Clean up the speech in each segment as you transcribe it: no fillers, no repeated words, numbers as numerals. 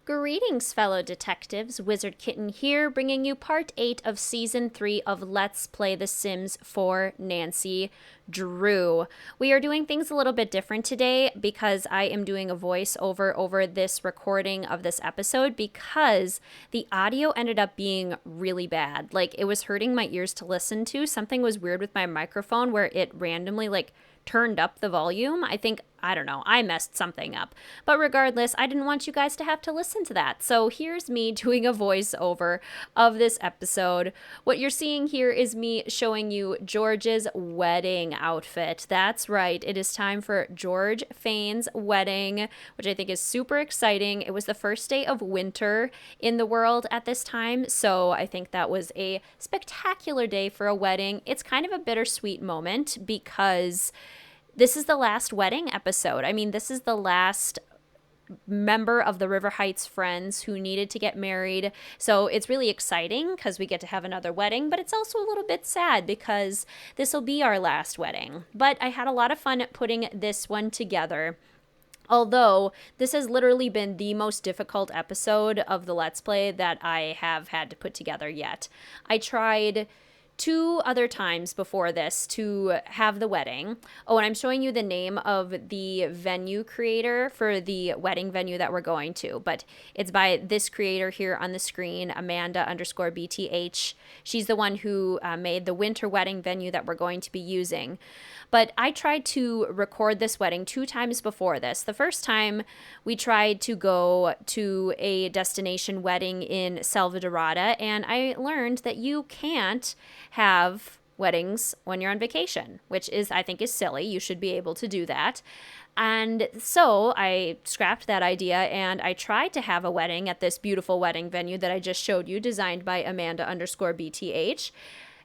Greetings, fellow detectives. Wizard Kitten here, bringing you part 8 of Season 3 of Let's Play The Sims for Nancy Drew. We are doing things a little bit different today because I am doing a voiceover over this recording of this episode because the audio ended up being really bad. Like, it was hurting my ears to listen to. Something was weird with my microphone where it randomly, turned up the volume. I don't know, I messed something up. But regardless, I didn't want you guys to have to listen to that. So here's me doing a voiceover of this episode. What you're seeing here is me showing you George's wedding outfit. That's right, it is time for George Fain's wedding, which I think is super exciting. It was the first day of winter in the world at this time, so I think that was a spectacular day for a wedding. It's kind of a bittersweet moment because this is the last wedding episode. I mean, this is the last member of the River Heights friends who needed to get married. So it's really exciting because we get to have another wedding, but it's also a little bit sad because this will be our last wedding. But I had a lot of fun putting this one together. Although this has literally been the most difficult episode of the Let's Play that I have had to put together yet. I tried 2 other times before this to have the wedding. Oh, and I'm showing you the name of the venue creator for the wedding venue that we're going to, but it's by this creator here on the screen, Amanda_BTH. She's the one who made the winter wedding venue that we're going to be using. But I tried to record this wedding 2 times before this. The first time we tried to go to a destination wedding in Salvadorada, and I learned that you can't have weddings when you're on vacation, which I think is silly. You should be able to do that. And so I scrapped that idea and I tried to have a wedding at this beautiful wedding venue that I just showed you, designed by Amanda_BTH.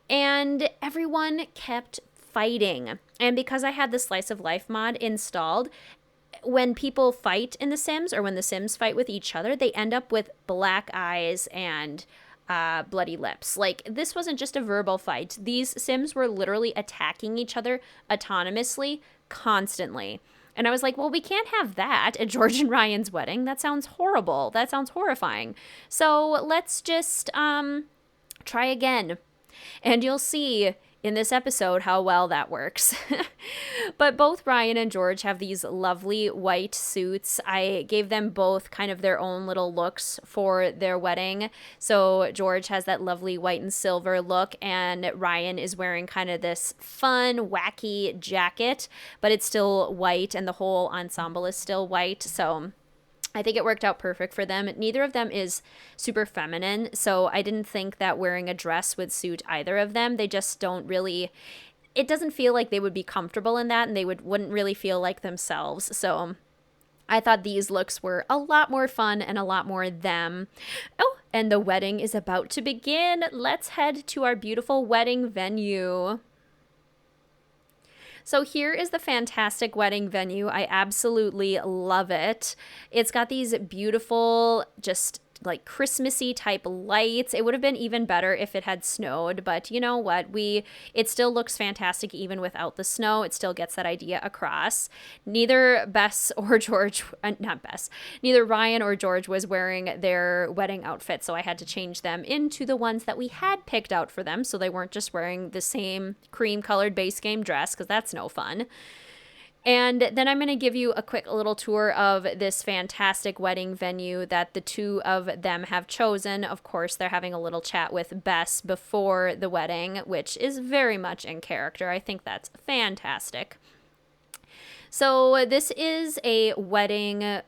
And everyone kept fighting. And because I had the Slice of Life mod installed, when people fight in The Sims, or when the Sims fight with each other, they end up with black eyes and bloody lips. Like, this wasn't just a verbal fight. These Sims were literally attacking each other autonomously, constantly. And I was like, well, we can't have that at George and Ryan's wedding. That sounds horrible. That sounds horrifying. So let's just try again. And you'll see in this episode how well that works. But both Ryan and George have these lovely white suits. I gave them both kind of their own little looks for their wedding. So George has that lovely white and silver look, and Ryan is wearing kind of this fun, wacky jacket, but it's still white, and the whole ensemble is still white. So I think it worked out perfect for them. Neither of them is super feminine, so I didn't think that wearing a dress would suit either of them. They just don't really, it doesn't feel like they would be comfortable in that, and they wouldn't really feel like themselves. So I thought these looks were a lot more fun and a lot more them. Oh, and the wedding is about to begin. Let's head to our beautiful wedding venue. So here is the fantastic wedding venue. I absolutely love it. It's got these beautiful, just like Christmassy type lights. It would have been even better if it had snowed, but you know what? It still looks fantastic even without the snow. It still gets that idea across. Neither Ryan or George was wearing their wedding outfit, so I had to change them into the ones that we had picked out for them, so they weren't just wearing the same cream colored base game dress, because that's no fun. And then I'm going to give you a quick little tour of this fantastic wedding venue that the 2 of them have chosen. Of course, they're having a little chat with Bess before the wedding, which is very much in character. I think that's fantastic. So this is a wedding,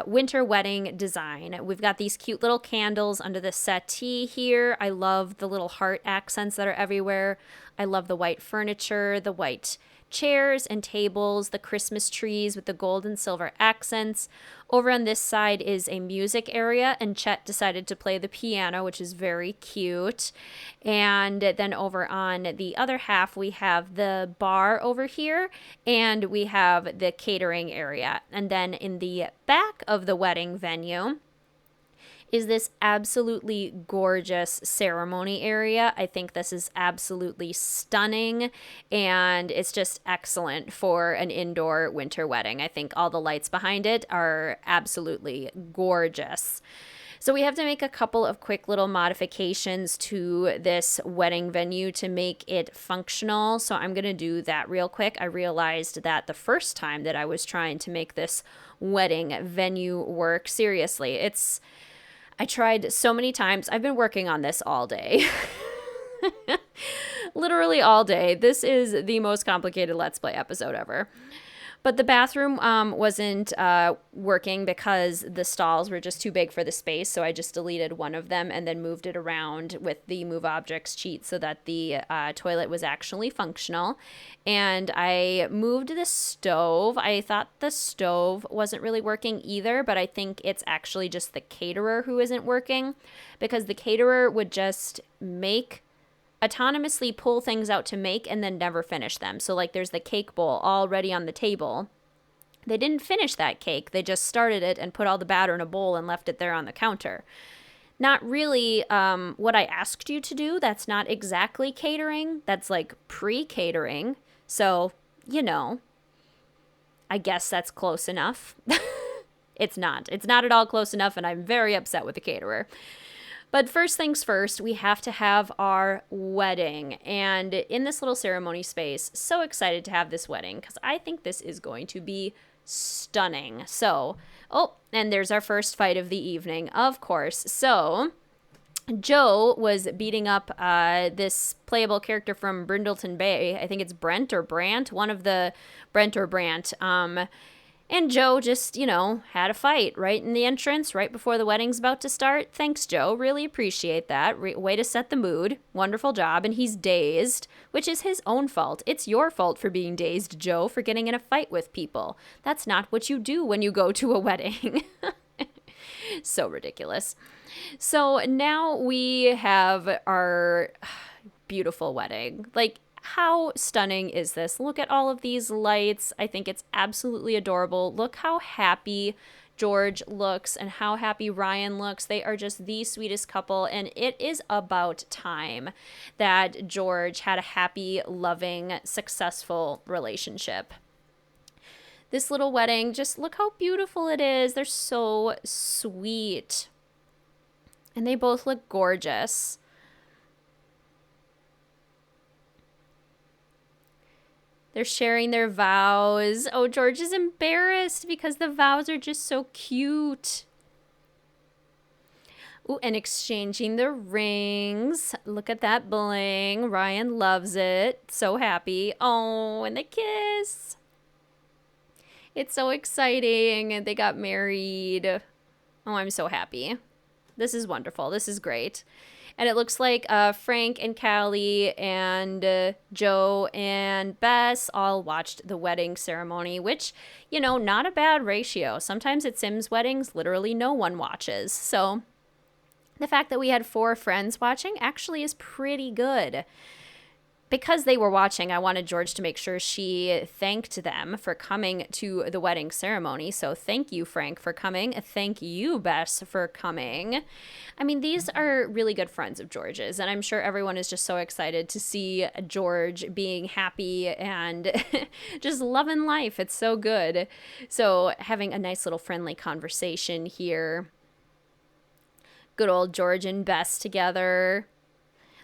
winter wedding design. We've got these cute little candles under the settee here. I love the little heart accents that are everywhere. I love the white furniture, the white chairs and tables, the Christmas trees with the gold and silver accents. Over on this side is a music area, and Chet decided to play the piano, which is very cute. And then over on the other half, we have the bar over here, and we have the catering area. And then in the back of the wedding venue is this absolutely gorgeous ceremony area. I think this is absolutely stunning, and it's just excellent for an indoor winter wedding. I think all the lights behind it are absolutely gorgeous. So we have to make a couple of quick little modifications to this wedding venue to make it functional. So I'm going to do that real quick. I realized that the first time that I was trying to make this wedding venue work, seriously, I tried so many times. I've been working on this all day. Literally all day. This is the most complicated Let's Play episode ever. But the bathroom wasn't working because the stalls were just too big for the space. So I just deleted one of them and then moved it around with the Move Objects cheat so that the toilet was actually functional. And I moved the stove. I thought the stove wasn't really working either, but I think it's actually just the caterer who isn't working, because the caterer would just autonomously pull things out to make and then never finish them. So like there's the cake bowl already on the table. They didn't finish that cake. They just started it and put all the batter in a bowl and left it there on the counter. Not really what I asked you to do. That's not exactly catering. That's like pre-catering. So, I guess that's close enough. It's not. It's not at all close enough, and I'm very upset with the caterer. But first things first, we have to have our wedding. And in this little ceremony space, so excited to have this wedding because I think this is going to be stunning. So, and there's our first fight of the evening, of course. So, Joe was beating up this playable character from Brindleton Bay. I think it's Brent or Brant, one of the Brent or Brant. And Joe just, had a fight right in the entrance, right before the wedding's about to start. Thanks, Joe. Really appreciate that. Way to set the mood. Wonderful job. And he's dazed, which is his own fault. It's your fault for being dazed, Joe, for getting in a fight with people. That's not what you do when you go to a wedding. So ridiculous. So now we have our beautiful wedding. Like, how stunning is this? Look at all of these lights. I think it's absolutely adorable. Look how happy George looks and how happy Ryan looks. They are just the sweetest couple, and it is about time that George had a happy, loving, successful relationship. This little wedding, just look how beautiful it is. They're so sweet. And they both look gorgeous. They're sharing their vows. Oh, George is embarrassed because the vows are just so cute. Ooh, and exchanging the rings. Look at that bling. Ryan loves it. So happy. Oh, and the kiss. It's so exciting. They got married. Oh, I'm so happy. This is wonderful. This is great. And it looks like Frank and Callie and Joe and Bess all watched the wedding ceremony, which, not a bad ratio. Sometimes at Sims weddings, literally no one watches. So the fact that we had 4 friends watching actually is pretty good. Because they were watching, I wanted George to make sure she thanked them for coming to the wedding ceremony. So thank you, Frank, for coming. Thank you, Bess, for coming. I mean, these are really good friends of George's, and I'm sure everyone is just so excited to see George being happy and just loving life. It's so good. So having a nice little friendly conversation here. Good old George and Bess together.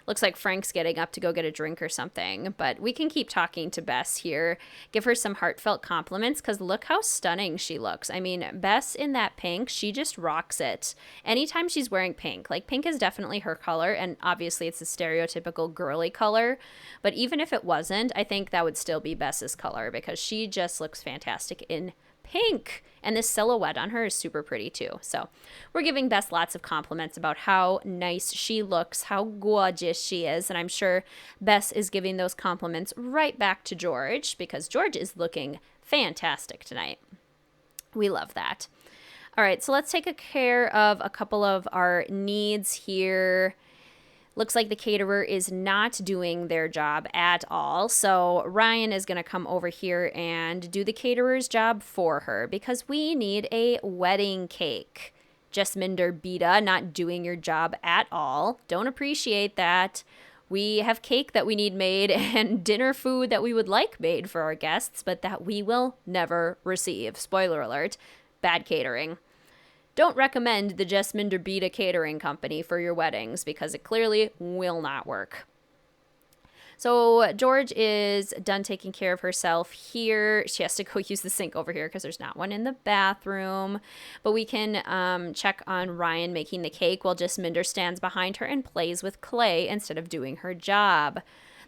Looks like Frank's getting up to go get a drink or something, but we can keep talking to Bess here. Give her some heartfelt compliments because look how stunning she looks. I mean, Bess in that pink, she just rocks it. Anytime she's wearing pink, like pink is definitely her color, and obviously it's a stereotypical girly color, but even if it wasn't, I think that would still be Bess's color because she just looks fantastic in pink. And this silhouette on her is super pretty too. So we're giving Bess lots of compliments about how nice she looks, how gorgeous she is. And I'm sure Bess is giving those compliments right back to George because George is looking fantastic tonight. We love that. All right, so let's take care of a couple of our needs here. Looks like the caterer is not doing their job at all. So Ryan is going to come over here and do the caterer's job for her because we need a wedding cake. Jasminder Beta not doing your job at all. Don't appreciate that. We have cake that we need made and dinner food that we would like made for our guests, but that we will never receive. Spoiler alert, bad catering. Don't recommend the Jasminder Beta Catering Company for your weddings because it clearly will not work. So George is done taking care of herself here. She has to go use the sink over here because there's not one in the bathroom. But we can check on Ryan making the cake while Jasminder stands behind her and plays with clay instead of doing her job.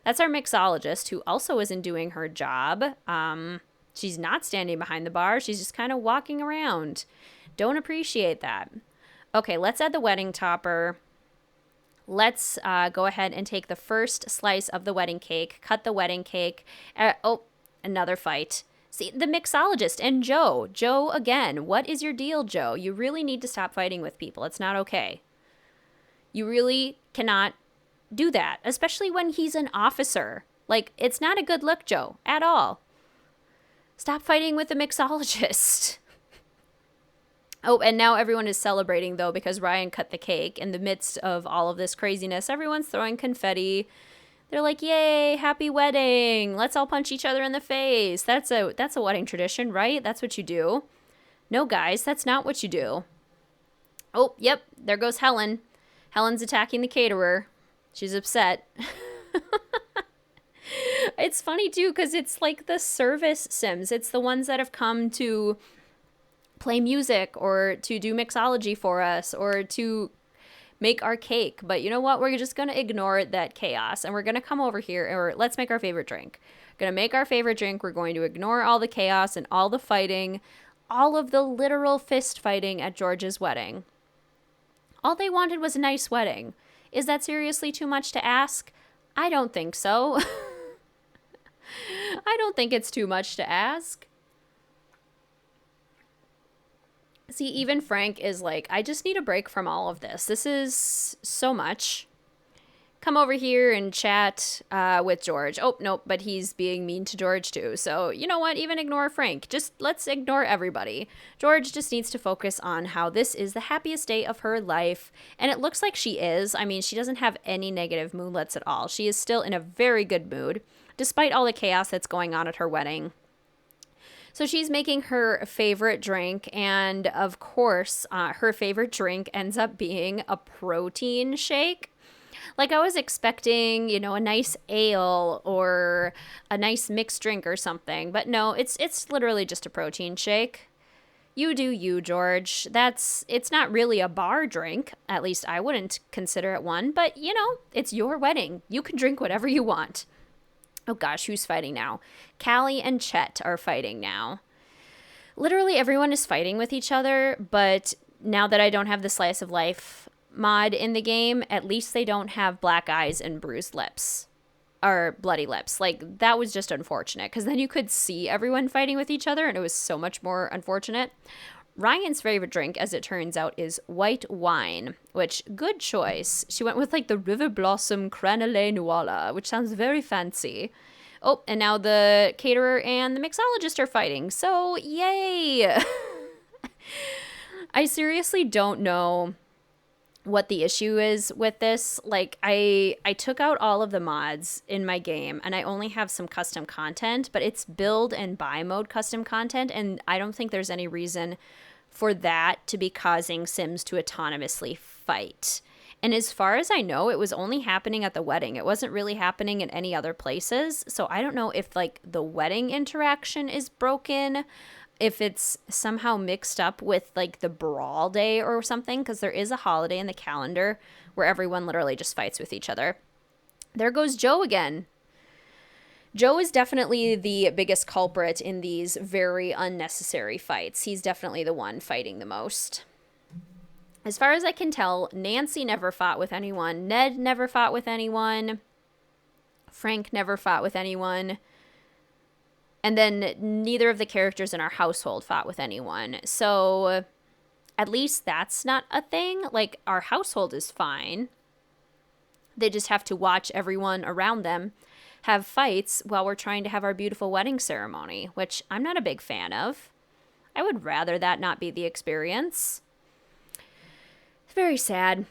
That's our mixologist who also isn't doing her job. She's not standing behind the bar. She's just kind of walking around. Don't appreciate that. Okay, let's add the wedding topper. Let's go ahead and take the first slice of the wedding cake, cut the wedding cake. Another fight. See, the mixologist and Joe. Joe, again, what is your deal, Joe? You really need to stop fighting with people. It's not okay. You really cannot do that, especially when he's an officer. Like, it's not a good look, Joe, at all. Stop fighting with the mixologist. Oh, and now everyone is celebrating, though, because Ryan cut the cake. In the midst of all of this craziness, everyone's throwing confetti. They're like, yay, happy wedding. Let's all punch each other in the face. That's a wedding tradition, right? That's what you do. No, guys, that's not what you do. Oh, yep, there goes Helen. Helen's attacking the caterer. She's upset. It's funny, too, because it's like the service Sims. It's the ones that have come to play music or to do mixology for us or to make our cake. But you know what? We're just going to ignore that chaos and we're going to come over here or let's make our favorite drink. We're going to make our favorite drink. We're going to ignore all the chaos and all the fighting, all of the literal fist fighting at George's wedding. All they wanted was a nice wedding. Is that seriously too much to ask? I don't think so. I don't think it's too much to ask. See, even Frank is like, I just need a break from all of this. This is so much. Come over here and chat with George. Oh, nope, but he's being mean to George too. So, you know what? Even ignore Frank. Just let's ignore everybody. George just needs to focus on how this is the happiest day of her life. And it looks like she is. I mean, she doesn't have any negative moodlets at all. She is still in a very good mood, despite all the chaos that's going on at her wedding. So she's making her favorite drink, and of course, her favorite drink ends up being a protein shake. Like I was expecting, you know, a nice ale or a nice mixed drink or something, but no, it's literally just a protein shake. You do you, George. It's not really a bar drink. At least I wouldn't consider it one, but you know, it's your wedding. You can drink whatever you want. Oh gosh, who's fighting now? Callie and Chet are fighting now. Literally everyone is fighting with each other, but now that I don't have the slice of life mod in the game, at least they don't have black eyes and bruised lips. Or bloody lips. Like, that was just unfortunate, because then you could see everyone fighting with each other, and it was so much more unfortunate. Ryan's favorite drink, as it turns out, is white wine, which, good choice. She went with, like, the River Blossom Cranelé Nuala, which sounds very fancy. Oh, and now the caterer and the mixologist are fighting, so yay! I seriously don't know what the issue is with this. Like, I took out all of the mods in my game, and I only have some custom content, but it's build and buy mode custom content, and I don't think there's any reason for that to be causing Sims to autonomously fight. And as far as I know, it was only happening at the wedding. It wasn't really happening in any other places, so I don't know if, like, the wedding interaction is broken, if it's somehow mixed up with, like, the brawl day or something, because there is a holiday in the calendar where everyone literally just fights with each other. There goes Joe again. Joe is definitely the biggest culprit in these very unnecessary fights. He's definitely the one fighting the most. As far as I can tell, Nancy never fought with anyone. Ned never fought with anyone. Frank never fought with anyone. And then neither of the characters in our household fought with anyone. So at least that's not a thing. Like, our household is fine. They just have to watch everyone around them have fights while we're trying to have our beautiful wedding ceremony, which I'm not a big fan of. I would rather that not be the experience. Very sad.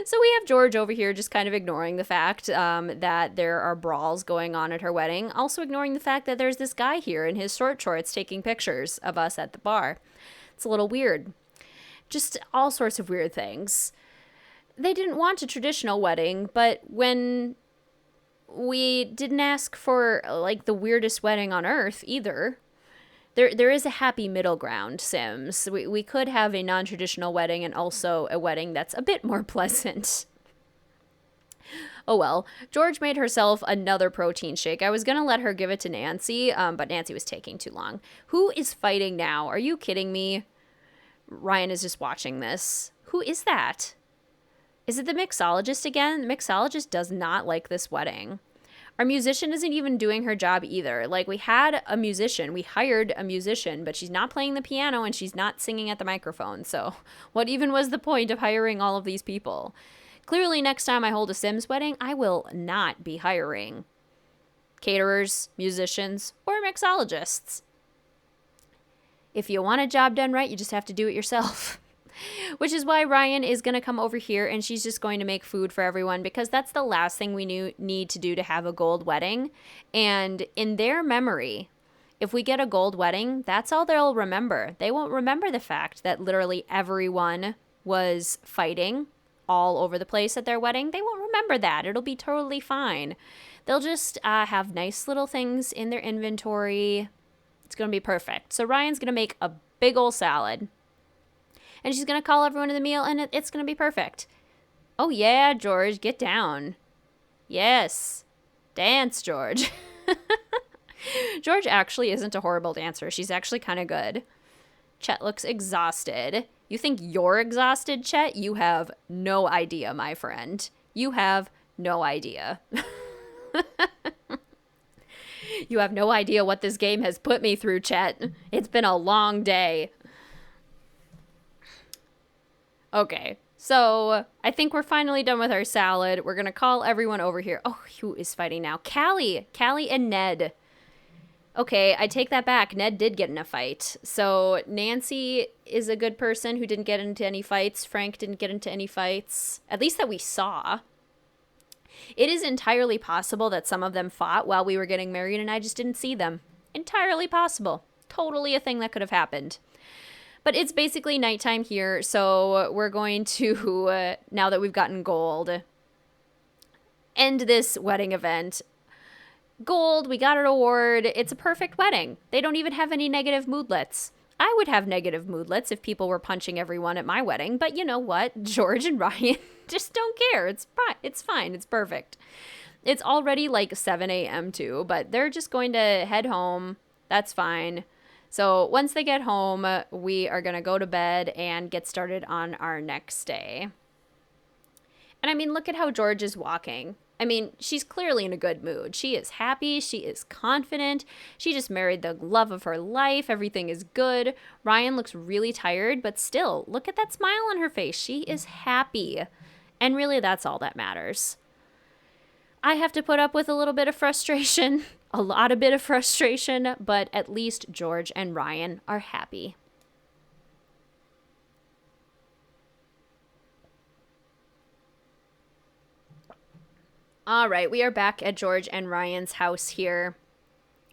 So we have George over here just kind of ignoring the fact that there are brawls going on at her wedding. Also ignoring the fact that there's this guy here in his short shorts taking pictures of us at the bar. It's a little weird. Just all sorts of weird things. They didn't want a traditional wedding, but when we didn't ask for like the weirdest wedding on earth either, there is a happy middle ground, Sims. We could have a non-traditional wedding and also a wedding that's a bit more pleasant. Oh well, George made herself another protein shake. I was going to let her give it to Nancy, but Nancy was taking too long. Who is fighting now? Are you kidding me? Ryan is just watching this. Who is that? Is it the mixologist again? The mixologist does not like this wedding. Our musician isn't even doing her job either. Like, we had a musician, we hired a musician, but she's not playing the piano and she's not singing at the microphone. So what even was the point of hiring all of these people? Clearly, next time I hold a Sims wedding, I will not be hiring caterers, musicians, or mixologists. If you want a job done right, you just have to do it yourself. Which is why Ryan is going to come over here and she's just going to make food for everyone, because that's the last thing we need to do to have a gold wedding. And in their memory, if we get a gold wedding, that's all they'll remember. They won't remember the fact that literally everyone was fighting all over the place at their wedding. They won't remember that. It'll be totally fine. They'll just have nice little things in their inventory. It's going to be perfect. So Ryan's going to make a big old salad. And she's going to call everyone to the meal, and it's going to be perfect. Oh, yeah, George, get down. Yes. Dance, George. George actually isn't a horrible dancer. She's actually kind of good. Chet looks exhausted. You think you're exhausted, Chet? You have no idea, my friend. You have no idea. You have no idea what this game has put me through, Chet. It's been a long day. Okay, so I think we're finally done with our salad. We're going to call everyone over here. Oh, who is fighting now? Callie and Ned. Okay, I take that back. Ned did get in a fight. So Nancy is a good person who didn't get into any fights. Frank didn't get into any fights, at least that we saw. It is entirely possible that some of them fought while we were getting married and I just didn't see them. Entirely possible. Totally a thing that could have happened. But it's basically nighttime here, so we're going to, now that we've gotten gold, end this wedding event. Gold, we got an award. It's a perfect wedding. They don't even have any negative moodlets. I would have negative moodlets if people were punching everyone at my wedding, but you know what? George and Ryan just don't care. It's fine. It's perfect. It's already like 7 a.m. too, but they're just going to head home. That's fine. So once they get home, we are going to go to bed and get started on our next day. And I mean, look at how George is walking. I mean, she's clearly in a good mood. She is happy. She is confident. She just married the love of her life. Everything is good. Ryan looks really tired, but still, look at that smile on her face. She is happy. And really, that's all that matters. I have to put up with a little bit of frustration, a lot of bit of frustration, but at least George and Ryan are happy. All right, we are back at George and Ryan's house here.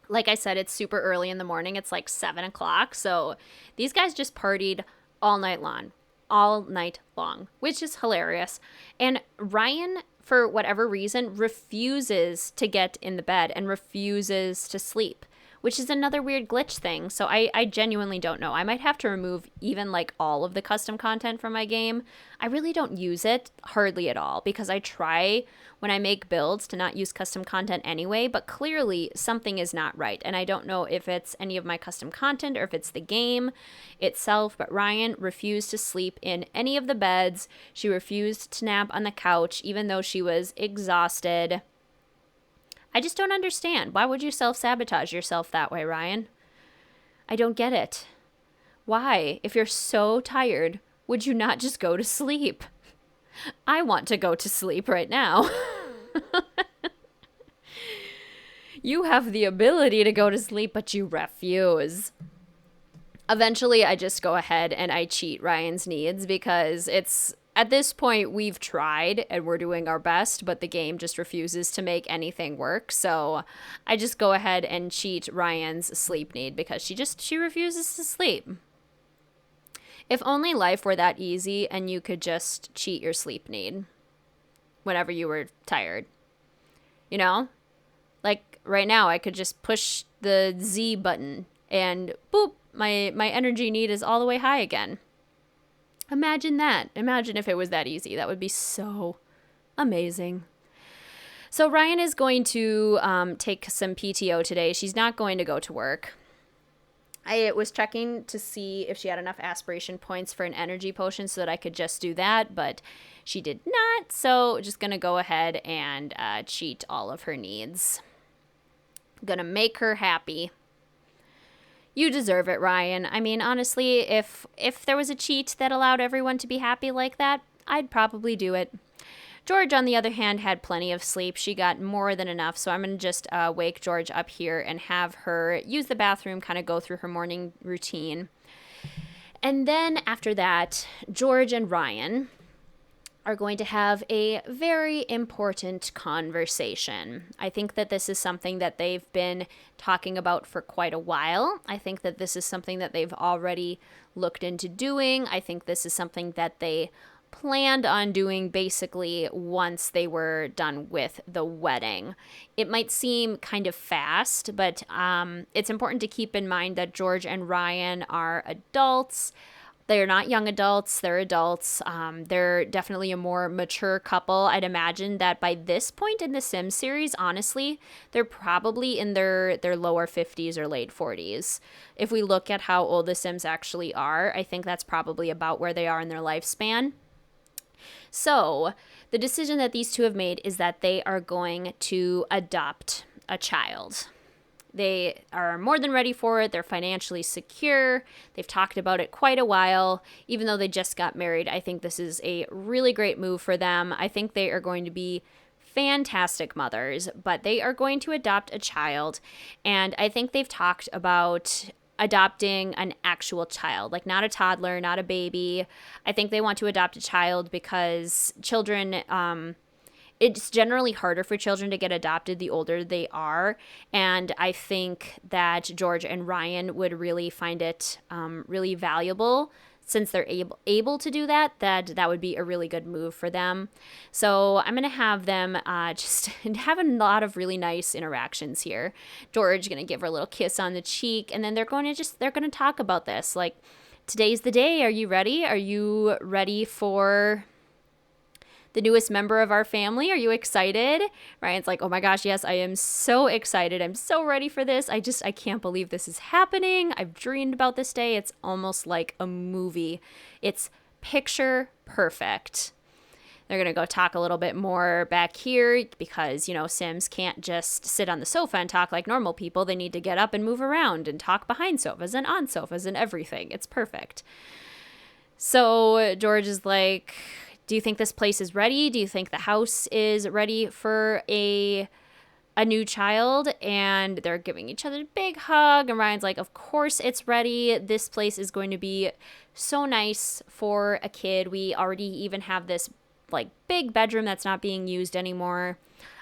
Like I said, it's super early in the morning. It's like 7 o'clock. So these guys just partied all night long, which is hilarious. And Ryan, for whatever reason, refuses to get in the bed and refuses to sleep, which is another weird glitch thing. So I genuinely don't know. I might have to remove even like all of the custom content from my game. I really don't use it hardly at all because I try when I make builds to not use custom content anyway, but clearly something is not right. And I don't know if it's any of my custom content or if it's the game itself, but Ryan refused to sleep in any of the beds. She refused to nap on the couch, even though she was exhausted. I just don't understand. Why would you self-sabotage yourself that way, Ryan? I don't get it. Why, if you're so tired, would you not just go to sleep? I want to go to sleep right now. You have the ability to go to sleep, but you refuse. Eventually, I just go ahead and I cheat Ryan's needs because at this point, we've tried and we're doing our best, but the game just refuses to make anything work. So I just go ahead and cheat Ryan's sleep need because she refuses to sleep. If only life were that easy and you could just cheat your sleep need whenever you were tired. You know? Like right now, I could just push the Z button and boop, my energy need is all the way high again. Imagine that. Imagine if it was that easy. That would be so amazing. So Ryan is going to take some PTO today. She's not going to go to work. I was checking to see if she had enough aspiration points for an energy potion so that I could just do that, but she did not. So just going to go ahead and cheat all of her needs. Going to make her happy. You deserve it, Ryan. I mean, honestly, if there was a cheat that allowed everyone to be happy like that, I'd probably do it. George, on the other hand, had plenty of sleep. She got more than enough, so I'm going to just wake George up here and have her use the bathroom, kind of go through her morning routine. And then after that, George and Ryan are going to have a very important conversation. I think that this is something that they've been talking about for quite a while. I think that this is something that they've already looked into doing. I think this is something that they planned on doing basically once they were done with the wedding. It might seem kind of fast, but it's important to keep in mind that George and Ryan are adults. They're not young adults, they're adults. They're definitely a more mature couple. I'd imagine that by this point in the Sims series, honestly, they're probably in their lower 50s or late 40s. If we look at how old the Sims actually are, I think that's probably about where they are in their lifespan. So the decision that these two have made is that they are going to adopt a child. They are more than ready for it. They're financially secure. They've talked about it quite a while. Even though they just got married, I think this is a really great move for them. I think they are going to be fantastic mothers, but they are going to adopt a child. And I think they've talked about adopting an actual child, like not a toddler, not a baby. I think they want to adopt a child because children, it's generally harder for children to get adopted the older they are. And I think that George and Ryan would really find it really valuable since they're able to do that would be a really good move for them. So I'm going to have them just have a lot of really nice interactions here. George going to give her a little kiss on the cheek, and then they're going to talk about this. Like, today's the day. Are you ready? Are you ready for the newest member of our family? Are you excited? Ryan's like, oh my gosh, yes, I am so excited. I'm so ready for this. I can't believe this is happening. I've dreamed about this day. It's almost like a movie. It's picture perfect. They're going to go talk a little bit more back here because, Sims can't just sit on the sofa and talk like normal people. They need to get up and move around and talk behind sofas and on sofas and everything. It's perfect. So George is like, do you think this place is ready? Do you think the house is ready for a new child? And they're giving each other a big hug. And Ryan's like, of course it's ready. This place is going to be so nice for a kid. We already even have this big bedroom that's not being used anymore.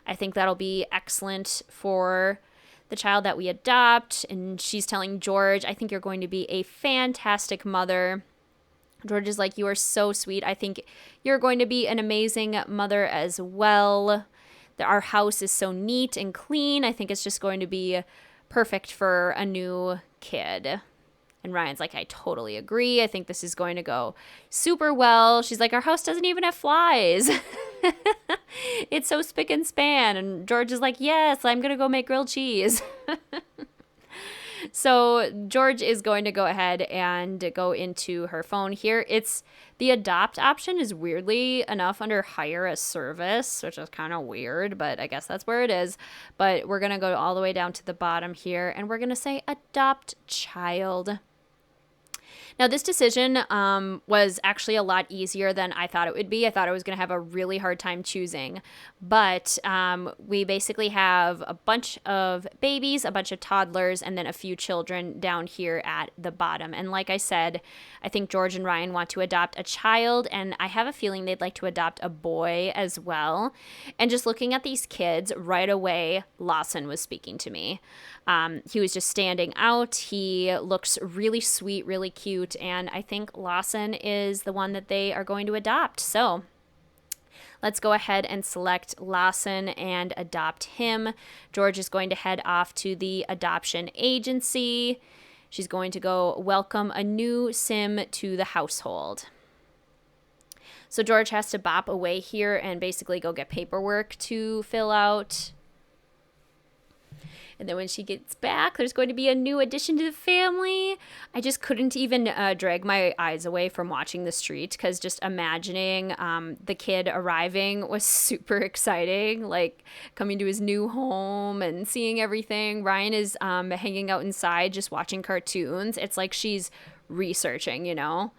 I think that'll be excellent for the child that we adopt. And she's telling George, I think you're going to be a fantastic mother. George is like, you are so sweet. I think you're going to be an amazing mother as well. Our house is so neat and clean. I think it's just going to be perfect for a new kid. And Ryan's like, I totally agree. I think this is going to go super well. She's like, our house doesn't even have flies. It's so spick and span. And George is like, yes, I'm going to go make grilled cheese. So George is going to go ahead and go into her phone here. It's the adopt option is weirdly enough under hire a service, which is kind of weird, but I guess that's where it is. But we're going to go all the way down to the bottom here, and we're going to say adopt child. Now, this decision was actually a lot easier than I thought it would be. I thought I was going to have a really hard time choosing. But we basically have a bunch of babies, a bunch of toddlers, and then a few children down here at the bottom. And like I said, I think George and Ryan want to adopt a child, and I have a feeling they'd like to adopt a boy as well. And just looking at these kids, right away, Lawson was speaking to me. He was just standing out. He looks really sweet, really cute, and I think Lawson is the one that they are going to adopt. So let's go ahead and select Lawson and adopt him. George is going to head off to the adoption agency. She's going to go welcome a new sim to the household. So George has to bop away here and basically go get paperwork to fill out. And then when she gets back, there's going to be a new addition to the family. I just couldn't even drag my eyes away from watching the street, because just imagining the kid arriving was super exciting, like coming to his new home and seeing everything. Ryan is hanging out inside just watching cartoons. It's like she's researching, you know?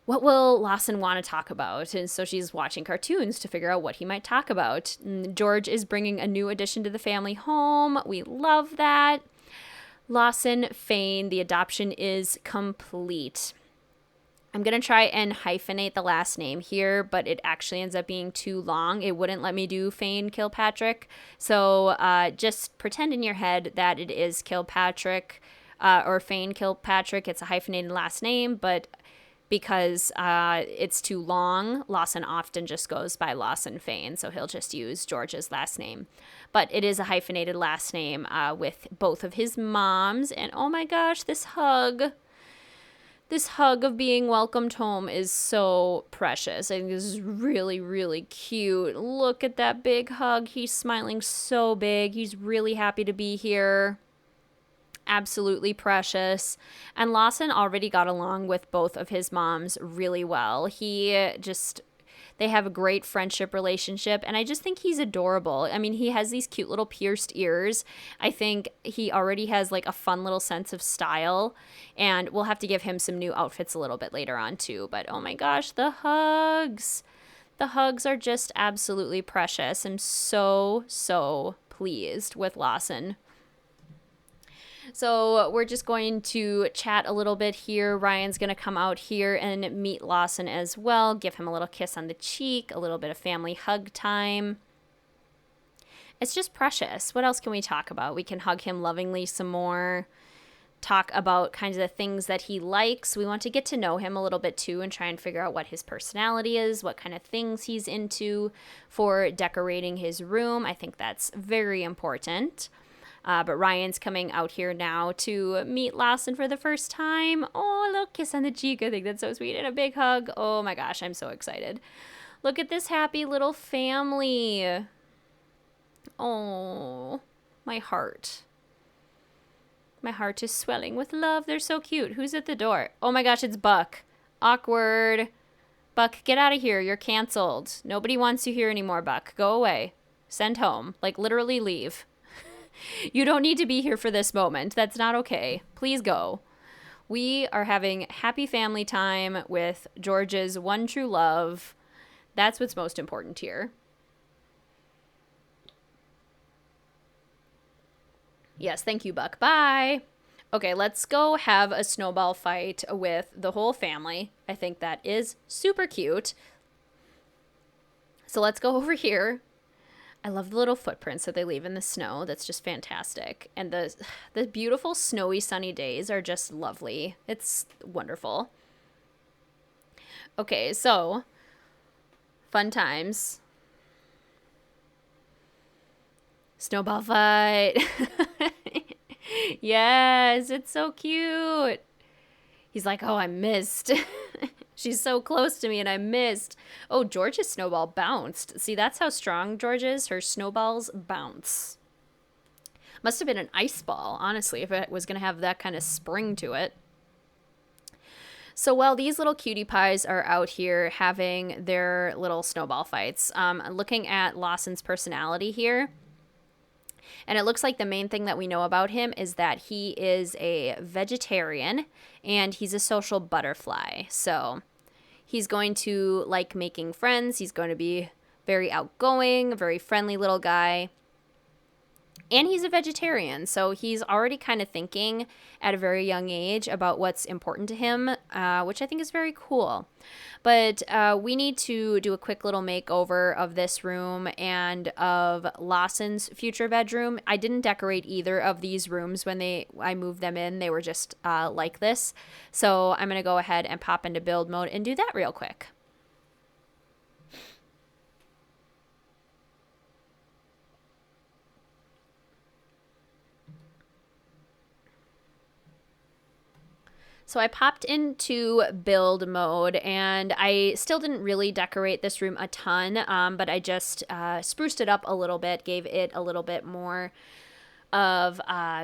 What will Lawson want to talk about? And so she's watching cartoons to figure out what he might talk about. And George is bringing a new addition to the family home. We love that. Lawson, Fain, the adoption is complete. I'm going to try and hyphenate the last name here, but it actually ends up being too long. It wouldn't let me do Fain Kilpatrick. So just pretend in your head that it is Kilpatrick or Fain Kilpatrick. It's a hyphenated last name, but because it's too long, Lawson often just goes by Lawson Fain, so he'll just use George's last name. But it is a hyphenated last name with both of his moms, and oh my gosh, this hug of being welcomed home is so precious. I think this is really, really cute. Look at that big hug. He's smiling so big. He's really happy to be here. Absolutely precious. And Lawson already got along with both of his moms really well. They have a great friendship relationship, and I just think he's adorable. I mean, he has these cute little pierced ears. I think he already has like a fun little sense of style, and we'll have to give him some new outfits a little bit later on too. But oh my gosh, the hugs. The hugs are just absolutely precious. I'm so, so pleased with Lawson. So we're just going to chat a little bit here. Ryan's going to come out here and meet Lawson as well. Give him a little kiss on the cheek, a little bit of family hug time. It's just precious. What else can we talk about? We can hug him lovingly some more. Talk about kinds of the things that he likes. We want to get to know him a little bit too and try and figure out what his personality is, what kind of things he's into for decorating his room. I think that's very important. But Ryan's coming out here now to meet Lawson for the first time. Oh, a little kiss on the cheek. I think that's so sweet. And a big hug. Oh my gosh, I'm so excited. Look at this happy little family. Oh, my heart. My heart is swelling with love. They're so cute. Who's at the door? Oh my gosh, it's Buck. Awkward. Buck, get out of here. You're canceled. Nobody wants you here anymore, Buck. Go away. Send home. Like, literally leave. You don't need to be here for this moment. That's not okay. Please go. We are having happy family time with George's one true love. That's what's most important here. Yes, thank you, Buck. Bye. Okay, let's go have a snowball fight with the whole family. I think that is super cute. So let's go over here. I love the little footprints that they leave in the snow. That's just fantastic. And the beautiful snowy sunny days are just lovely. It's wonderful. Okay, so fun times. Snowball fight. Yes, it's so cute. He's like, oh, I missed. She's so close to me and I missed. Oh, George's snowball bounced. See, that's how strong George is. Her snowballs bounce. Must have been an ice ball, honestly, if it was going to have that kind of spring to it. So while these little cutie pies are out here having their little snowball fights, looking at Lawson's personality here, And it looks like the main thing that we know about him is that he is a vegetarian and he's a social butterfly. So he's going to like making friends. He's going to be very outgoing, very friendly little guy. And he's a vegetarian, so he's already kind of thinking at a very young age about what's important to him, which I think is very cool. But we need to do a quick little makeover of this room and of Lawson's future bedroom. I didn't decorate either of these rooms when I moved them in. They were just like this. So I'm going to go ahead and pop into build mode and do that real quick. So I popped into build mode, and I still didn't really decorate this room a ton, but I just spruced it up a little bit, gave it a little bit more of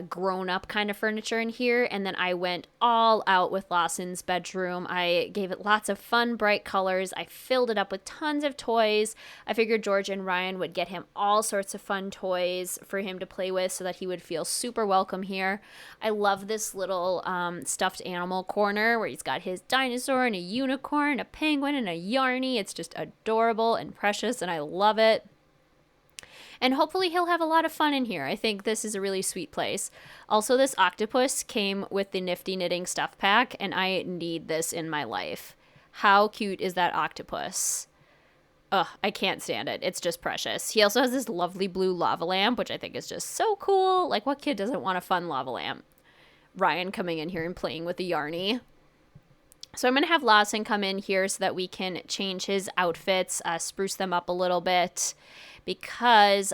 grown-up kind of furniture in here, and then I went all out with Lawson's bedroom. I gave it lots of fun, bright colors. I filled it up with tons of toys. I figured George and Ryan would get him all sorts of fun toys for him to play with so that he would feel super welcome here. I love this little stuffed animal corner where he's got his dinosaur and a unicorn, a penguin, and a Yarny. It's just adorable and precious, and I love it. And hopefully he'll have a lot of fun in here. I think this is a really sweet place. Also, this octopus came with the Nifty Knitting Stuff Pack, and I need this in my life. How cute is that octopus? Ugh, I can't stand it. It's just precious. He also has this lovely blue lava lamp, which I think is just so cool. Like, what kid doesn't want a fun lava lamp? Ryan coming in here and playing with the Yarny. So I'm going to have Lawson come in here so that we can change his outfits, spruce them up a little bit, because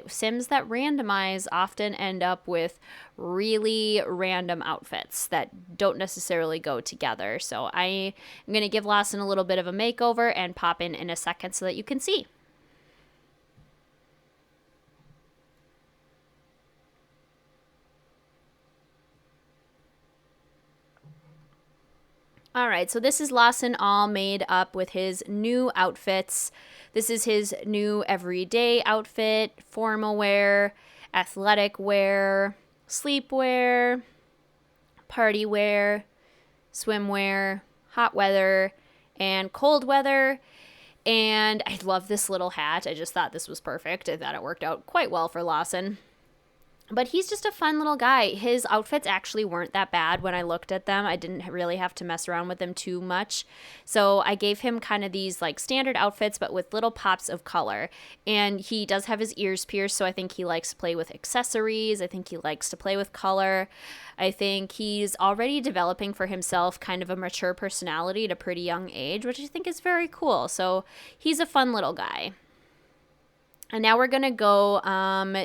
Sims that randomize often end up with really random outfits that don't necessarily go together. So I am going to give Lawson a little bit of a makeover and pop in a second so that you can see. All right, so this is Lawson all made up with his new outfits. This is his new everyday outfit, formal wear, athletic wear, sleepwear, party wear, swimwear, hot weather, and cold weather. And I love this little hat. I just thought this was perfect. I thought it worked out quite well for Lawson. But he's just a fun little guy. His outfits actually weren't that bad when I looked at them. I didn't really have to mess around with them too much. So I gave him kind of these like standard outfits, but with little pops of color. And he does have his ears pierced, so I think he likes to play with accessories. I think he likes to play with color. I think he's already developing for himself kind of a mature personality at a pretty young age, which I think is very cool. So he's a fun little guy. And now we're going to go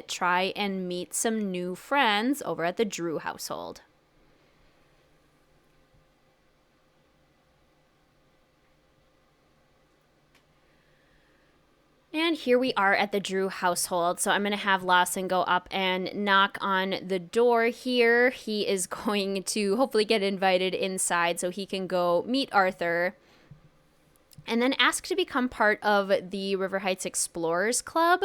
try and meet some new friends over at the Drew household. And here we are at the Drew household. So I'm going to have Lawson go up and knock on the door here. He is going to hopefully get invited inside so he can go meet Arthur. And then ask to become part of the River Heights Explorers Club,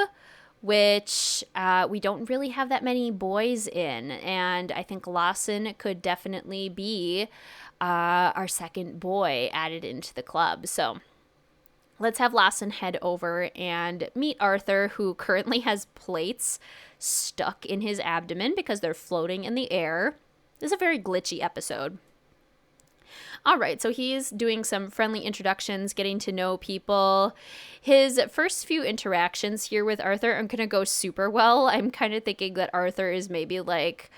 which we don't really have that many boys in. And I think Lawson could definitely be our second boy added into the club. So let's have Lawson head over and meet Arthur, who currently has plates stuck in his abdomen because they're floating in the air. This is a very glitchy episode. All right, so he's doing some friendly introductions, getting to know people. His first few interactions here with Arthur are going to go super well. I'm kind of thinking that Arthur is maybe like,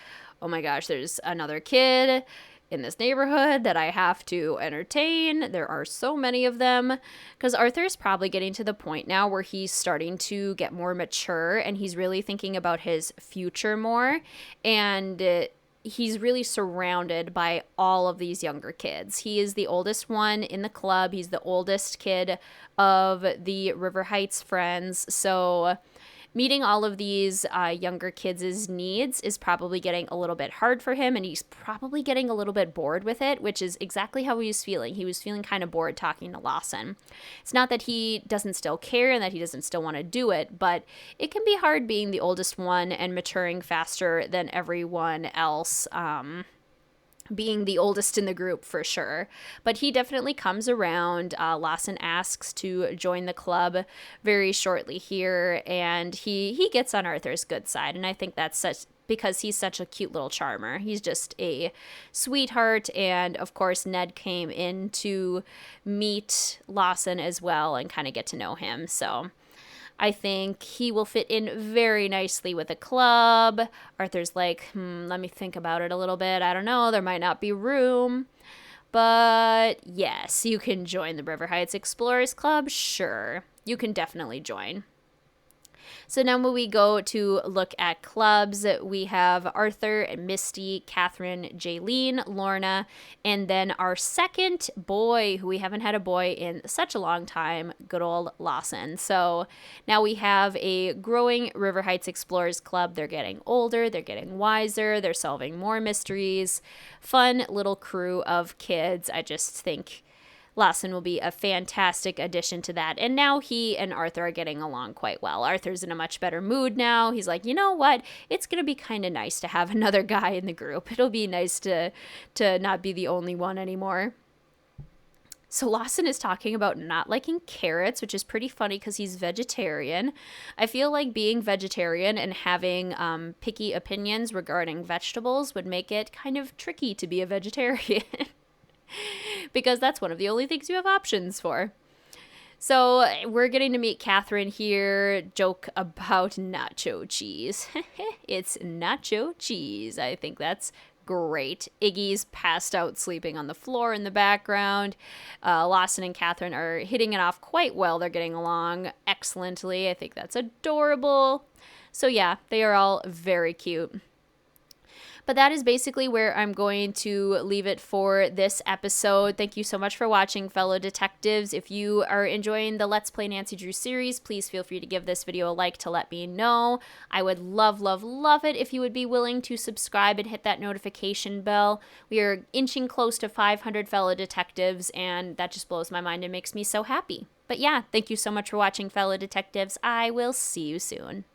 oh my gosh, there's another kid in this neighborhood that I have to entertain. There are so many of them. Because Arthur is probably getting to the point now where he's starting to get more mature and he's really thinking about his future more. And he's really surrounded by all of these younger kids. He is the oldest one in the club. He's the oldest kid of the River Heights friends. So meeting all of these younger kids' needs is probably getting a little bit hard for him, and he's probably getting a little bit bored with it, which is exactly how he was feeling. He was feeling kind of bored talking to Lawson. It's not that he doesn't still care and that he doesn't still want to do it, but it can be hard being the oldest one and maturing faster than everyone else. Being the oldest in the group for sure. But he definitely comes around. Lawson asks to join the club very shortly here, and he gets on Arthur's good side, and I think that's because he's such a cute little charmer. He's just a sweetheart, and of course Ned came in to meet Lawson as well and kind of get to know him, so I think he will fit in very nicely with a club. Arthur's like, let me think about it a little bit. I don't know. There might not be room. But yes, you can join the River Heights Explorers Club. Sure, you can definitely join. So now when we go to look at clubs, we have Arthur, Misty, Catherine, Jaylene, Lorna, and then our second boy, who we haven't had a boy in such a long time, good old Lawson. So now we have a growing River Heights Explorers Club. They're getting older, they're getting wiser, they're solving more mysteries. Fun little crew of kids. I just think Lawson will be a fantastic addition to that. And now he and Arthur are getting along quite well. Arthur's in a much better mood now. He's like, you know what? It's going to be kind of nice to have another guy in the group. It'll be nice to not be the only one anymore. So Lawson is talking about not liking carrots, which is pretty funny because he's vegetarian. I feel like being vegetarian and having picky opinions regarding vegetables would make it kind of tricky to be a vegetarian. Because that's one of the only things you have options for. So we're getting to meet Catherine here. Joke about nacho cheese. It's nacho cheese. I think that's great. Iggy's passed out sleeping on the floor in the background. Lawson and Catherine are hitting it off quite well. They're getting along excellently. I think that's adorable. So yeah, they are all very cute. But that is basically where I'm going to leave it for this episode. Thank you so much for watching, fellow detectives. If you are enjoying the Let's Play Nancy Drew series, please feel free to give this video a like to let me know. I would love, love, love it if you would be willing to subscribe and hit that notification bell. We are inching close to 500 fellow detectives, and that just blows my mind and makes me so happy. But yeah, thank you so much for watching, fellow detectives. I will see you soon.